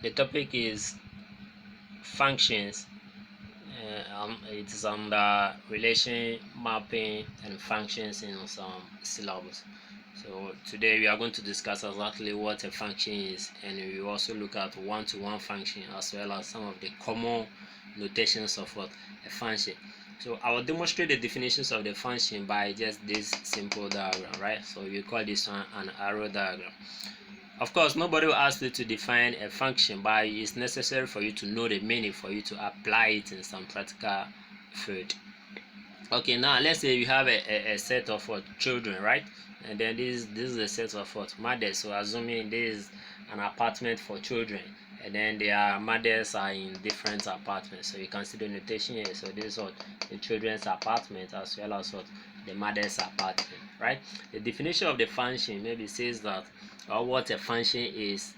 The topic is functions. It is under relation mapping and functions in some syllables. So today we are going to discuss exactly what a function is, and we will also look at one-to-one function as well as some of the common notations of what a function. So I will demonstrate the definitions of the function by just this simple diagram, right? So we call this one an arrow diagram. Of course, nobody will ask you to define a function, but it's necessary for you to know the meaning for you to apply it in some practical field. Okay, now let's say you have a set of children, right? And then this is a set of mothers. So assuming this is an apartment for children, and then their mothers are in different apartments. So you can see the notation here. So this is the children's apartment as well as the mother's apartment, right? The definition of the function maybe says that, or what a function is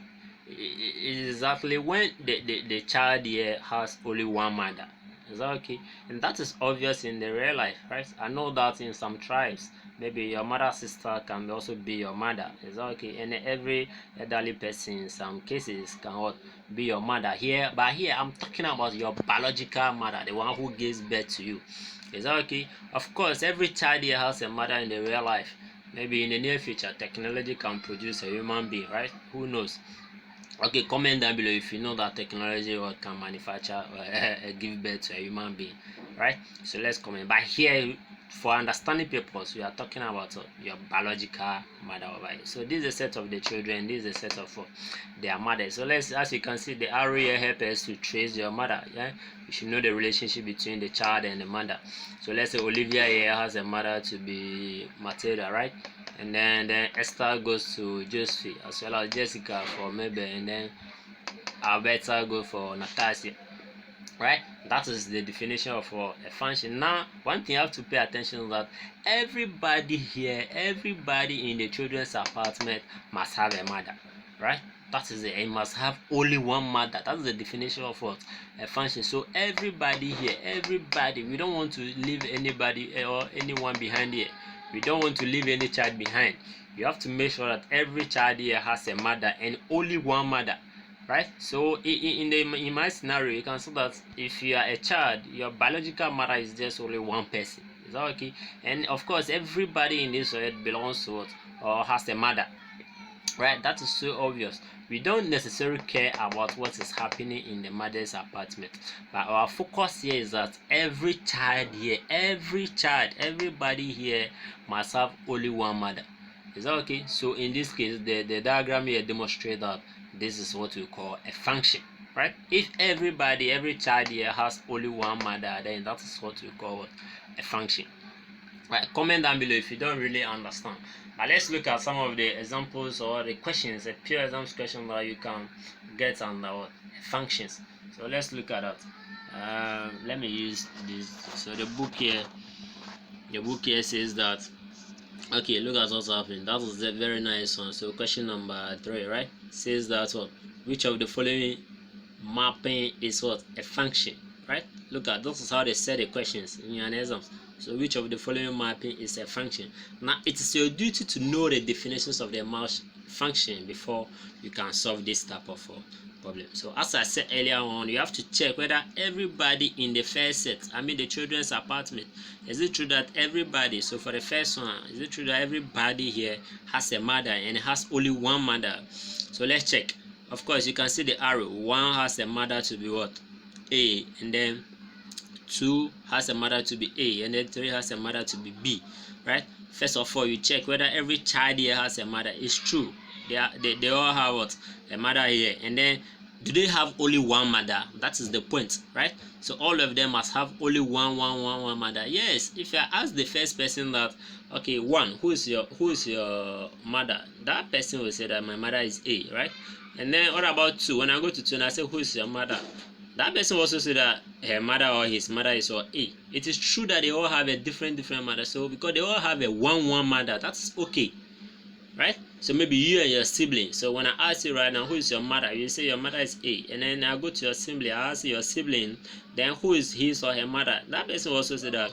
exactly when the child here has only one mother. Is that okay? And that is obvious in the real life, right? I know that in some tribes, maybe your mother's sister can also be your mother. Is that okay? And every elderly person in some cases can be your mother here. But here I'm talking about your biological mother, the one who gives birth to you. Is that okay? Of course, every child here has a mother in the real life. Maybe in the near future, technology can produce a human being, right? Who knows? Okay, comment down below if you know that technology can manufacture or give birth to a human being, right? So let's comment. But here, for understanding purpose, we are talking about your biological mother, right? So this is a set of the children. This is a set of their mother. So let's, as you can see, the arrow here helps us to trace your mother. Yeah, you should know the relationship between the child and the mother. So let's say Olivia here has a mother to be Matilda, right? And then Esther goes to Josephine, as well as Jessica for Mabel, and then Alberta go for Natasha, right? That is the definition of a function. Now, one thing you have to pay attention is that everybody here, everybody in the children's apartment must have a mother, right? That is it. It must have only one mother. That's the definition of a function. So everybody here, everybody, we don't want to leave anybody or anyone behind here. We don't want to leave any child behind. You have to make sure that every child here has a mother and only one mother, right? So in my scenario, you can see that if you are a child, your biological mother is just only one person. Is that okay? And of course, everybody in this world belongs to or has a mother, right? That is so obvious. We don't necessarily care about what is happening in the mother's apartment, but our focus here is that every child here, everybody here must have only one mother. Is that okay? So in this case, the diagram here demonstrates that this is what we call a function, right? If every child here has only one mother, then that is what we call a function. Right, comment down below if you don't really understand. Now let's look at some of the examples or the questions, a pure exams question that you can get on the functions. So let's look at that. Let me use this. So the book here says that, okay, look at what's happening. That was a very nice one. So question number 3, right, says that which of the following mapping is a function, right? Look at this is how they set the questions in your exams. So which of the following mapping is a function? Now it is your duty to know the definitions of the function before you can solve this type of problem. So as I said earlier on, you have to check whether everybody in the first set, I mean the children's apartment, is it true that everybody, so for the first one, is it true that everybody here has a mother and has only one mother? So let's check. Of course, you can see the arrow. 1 has a mother to be A, and then 2 has a mother to be A, and then 3 has a mother to be B, right? First of all, you check whether every child here has a mother. It's true. They all have a mother here, and then do they have only one mother? That is the point, right? So all of them must have only one mother. Yes. If I ask the first person that, okay, 1, who is your mother? That person will say that my mother is A, right? And then what about 2? When I go to 2 and I say, who is your mother? That person also say that her mother or his mother is A. It is true that they all have a different mother. So because they all have a one mother, that's okay, right? So maybe you and your sibling. So when I ask you right now, who is your mother? You say your mother is A. And then I go to your sibling, I ask your sibling, then who is his or her mother? That person also say that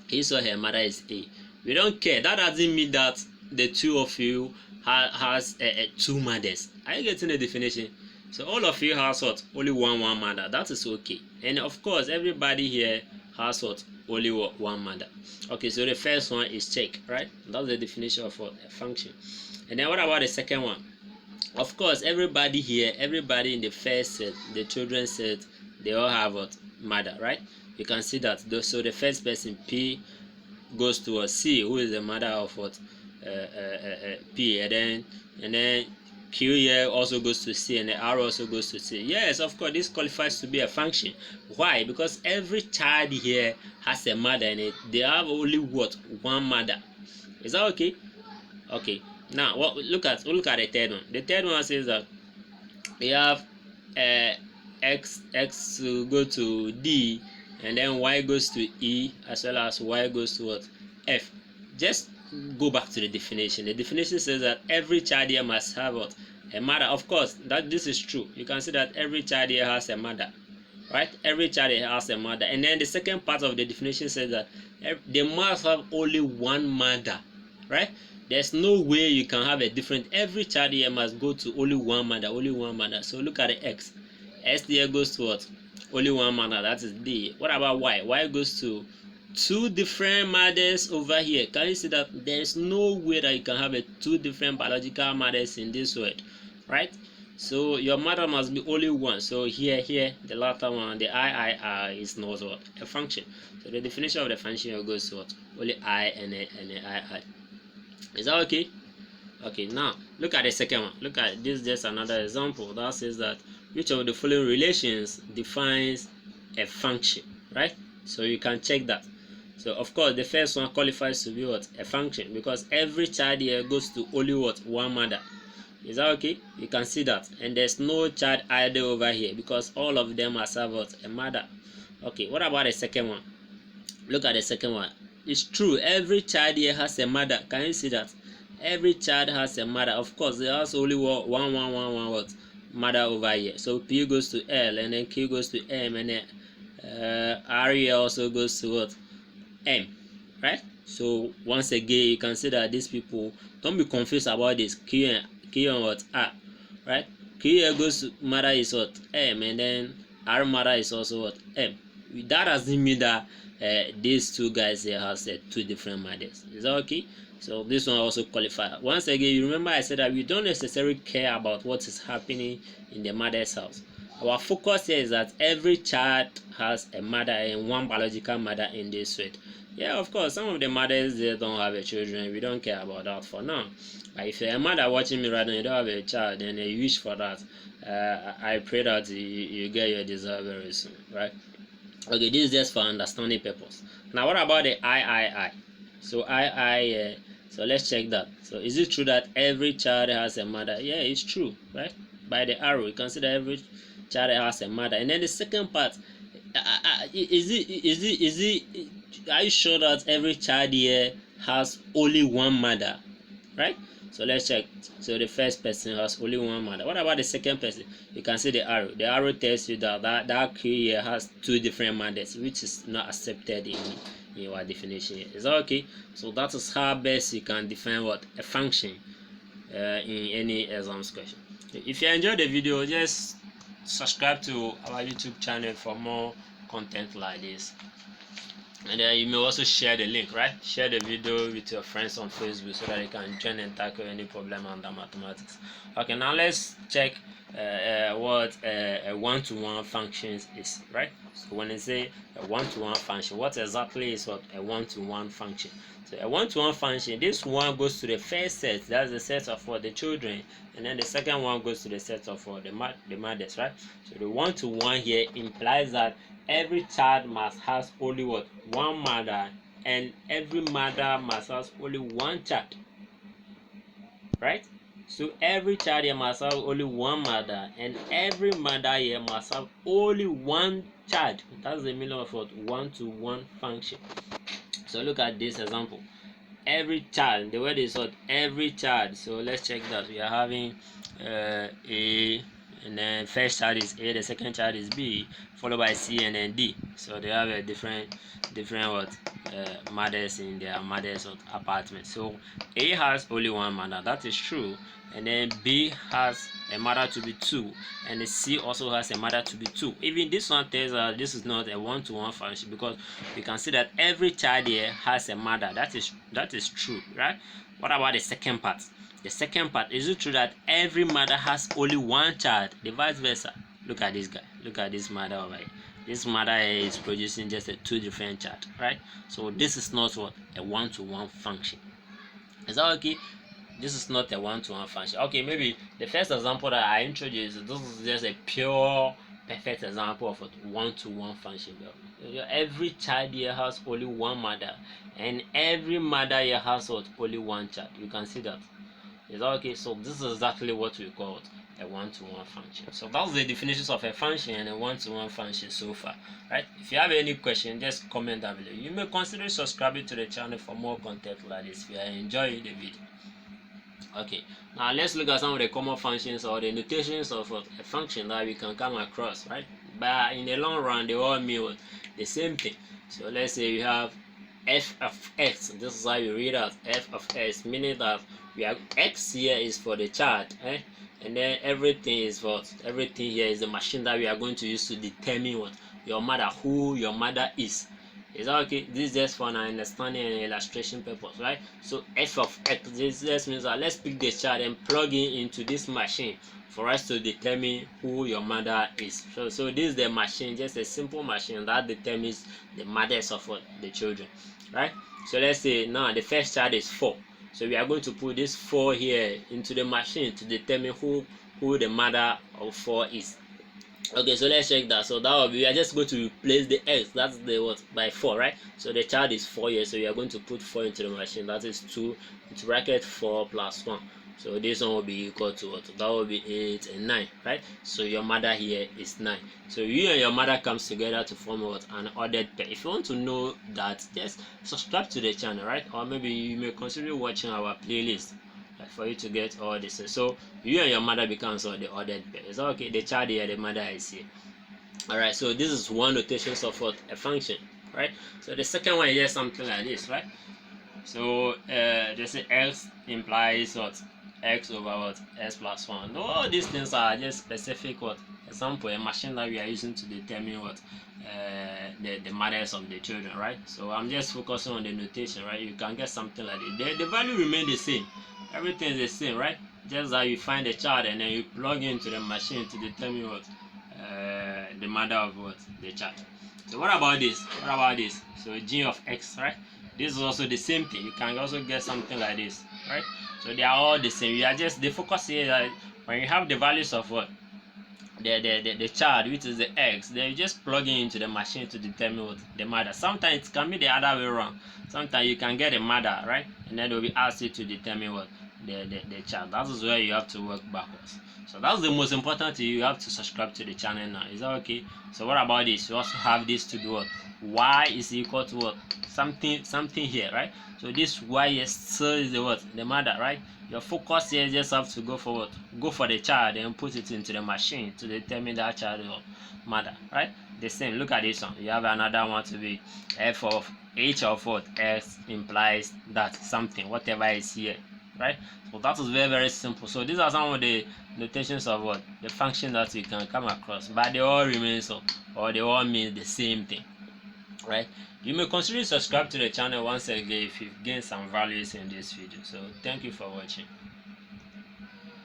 his or her mother is A. We don't care. That doesn't mean that the two of you has 2 mothers. Are you getting the definition? So all of you has what? Only one mother. That is okay. And of course, everybody here has what? Only one mother. Okay, so the first one is check, right? That's the definition of what? A function. And then what about the second one? Of course, everybody here, everybody in the first set, the children set, they all have what? Mother, right? You can see that. So the first person, P, goes to a C, who is the mother of what? P, and then Q here also goes to C, and the R also goes to C. Yes, of course, this qualifies to be a function. Why? Because every child here has a mother in it. They have only what? One mother. Is that okay? Okay. Now, look at the third one. The third one says that we have x go to D, and then y goes to E, as well as y goes to what? F. Just go back to the definition. The definition says that every child here must have what? A mother. Of course, that this is true. You can see that every child here has a mother, right? Every child here has a mother. And then the second part of the definition says that they must have only one mother, right? There's no way you can have a different. Every child here must go to only one mother, only one mother. So look at the x. S there goes to what? Only one mother, that is D. What about y? Y goes to two different mothers over here. Can you see that there is no way that you can have two different biological mothers in this world, right? So your mother must be only one. So here, the latter one, the I is not what? A function. So the definition of the function goes to what? Only I and I. Is that okay? Okay, now look at the second one. Look at this, just another example that says that which of the following relations defines a function, right? So you can check that. So of course the first one qualifies to be what? A function, because every child here goes to only what? One mother. Is that okay? You can see that. And there's no child either over here, because all of them must have what? A mother. Okay, what about the second one? Look at the second one. It's true, every child here has a mother. Can you see that? Every child has a mother. Of course, there has only one what? Mother over here. So P goes to L, and then Q goes to M, and then R here also goes to what? M, right? So once again, you can see that these people, don't be confused about this. Q and what? R, right? Q here goes to mother is what? M, and then R mother is also what? M. That doesn't mean that these two guys here has two different mothers. Is that okay? So this one also qualifies. Once again, you remember I said that we don't necessarily care about what is happening in the mother's house. Our focus here is that every child has a mother and one biological mother in this world. Yeah, of course, some of the mothers they don't have a children. We don't care about that for now. But if you're a mother watching me right now, you don't have a child, and you wish for that, I pray that you get your desire very soon, right? Okay, this is just for understanding purpose. Now, what about the I? So so let's check that. So is it true that every child has a mother? Yeah, it's true, right? By the arrow, you can see that every child has a mother. And then the second part, is it? Are you sure that every child here has only one mother, right? So let's check. So the first person has only one mother. What about the second person? You can see the arrow. The arrow tells you that Q here has two different mothers, which is not accepted in your definition here. Is that okay? So that is how best you can define what? A function in any exams question. If you enjoyed the video, just subscribe to our YouTube channel for more content like this. And then you may also share the link, right? Share the video with your friends on Facebook so that they can join and tackle any problem under mathematics. Okay, now let's check what a one-to-one function is, right? So when I say a one-to-one function, what exactly is what a one-to-one function? So a one-to-one function, this one goes to the first set, that's the set of the children, and then the second one goes to the set of the mothers, right? So the one-to-one here implies that every child must have only what? One mother, and every mother must have only one child, right? So every child here must have only one mother, and every mother here must have only one child. That's the meaning of what? One-to-one function. So look at this example. Every child, the word is what? Every child. So let's check that. We are having A, and then first child is A, the second child is B, followed by C, and then D. So they have a different what? Mothers in their mother's apartment. So A has only one mother, that is true, and then B has a mother to be 2, and the C also has a mother to be 2. Even this one tells us this is not a one-to-one function, because we can see that every child here has a mother. That is true, right? What about the second part? The second part, is it true that every mother has only one child? The vice versa. Look at this guy. Look at this mother over here. This mother is producing just a 2 different child, right? So this is not what a one-to-one function. Is that okay? This is not a one-to-one function. Okay, maybe the first example that I introduced, this is just a pure perfect example of a one-to-one function. Every child here has only one mother, and every mother here has what, only one child. You can see that. Is that okay? So this is exactly what we call a one-to-one function. So that's the definitions of a function and a one-to-one function so far, right? If you have any question, just comment down below. You may consider subscribing to the channel for more content like this if you are enjoying the video. Okay, now let's look at some of the common functions or the notations of a function that we can come across, right? But in the long run, they all mean the same thing. So let's say you have f of x. This is how you read out f of x, meaning that we have x here is for the child, eh? And then everything is what? Everything here is the machine that we are going to use to determine what your mother, who your mother is. Is that okay? This is just for an understanding and illustration purpose, right? So f of x, this just means that let's pick the child and plug in into this machine for us to determine who your mother is. So this is the machine, just a simple machine that determines the mothers of the children, right? So let's say now the first child is 4. So we are going to put this 4 here into the machine to determine who the mother of 4 is. Okay, so let's check that. So that will be, we are just going to replace the x, that's the what, by 4, right? So the child is 4 here, so we are going to put 4 into the machine. That is 2 into bracket 4 plus 1. So this one will be equal to what? That will be 8 and 9, right? So your mother here is 9. So you and your mother comes together to form what? An ordered pair. If you want to know that, just subscribe to the channel, right? Or maybe you may consider watching our playlist for you to get all this. So you and your mother becomes the ordered pair. Is that okay? The child here, the mother is here. Alright, so this is one notation of what? A function, right? So the second one is just something like this, right? So they say x implies what? X over what? S plus 1. All these things are just specific what? Example, a machine that we are using to determine what? The mothers of the children, right? So I'm just focusing on the notation, right? You can get something like this. The value remain the same. Everything is the same, right? Just that you find the child and then you plug into the machine to determine what? The mother of what? The child. So what about this? What about this? So g of x, right? This is also the same thing. You can also get something like this, right? So they are all the same. You are just, the focus here that when you have the values of what? The child, which is the x, then you just plug in into the machine to determine what? The mother. Sometimes it can be the other way around. Sometimes you can get a mother, right? And then they'll be asked you to determine what? The child. That is where you have to work backwards. So that's the most important thing. You have to subscribe to the channel now. Is that okay? So what about this? You also have this to be what? Y is equal to what? Something here, right? So this y is still is the what? The mother, right? Your focus here just have to go for what? Go for the child and put it into the machine to determine that child mother, right? The same. Look at this one. You have another one to be f of h of what? X implies that something, whatever is here, right? So that is very, very simple. So these are some of the notations of what? The function that we can come across, but they all remain so, or they all mean the same thing, right? You may consider subscribe to the channel once again if you've gained some values in this video. So thank you for watching.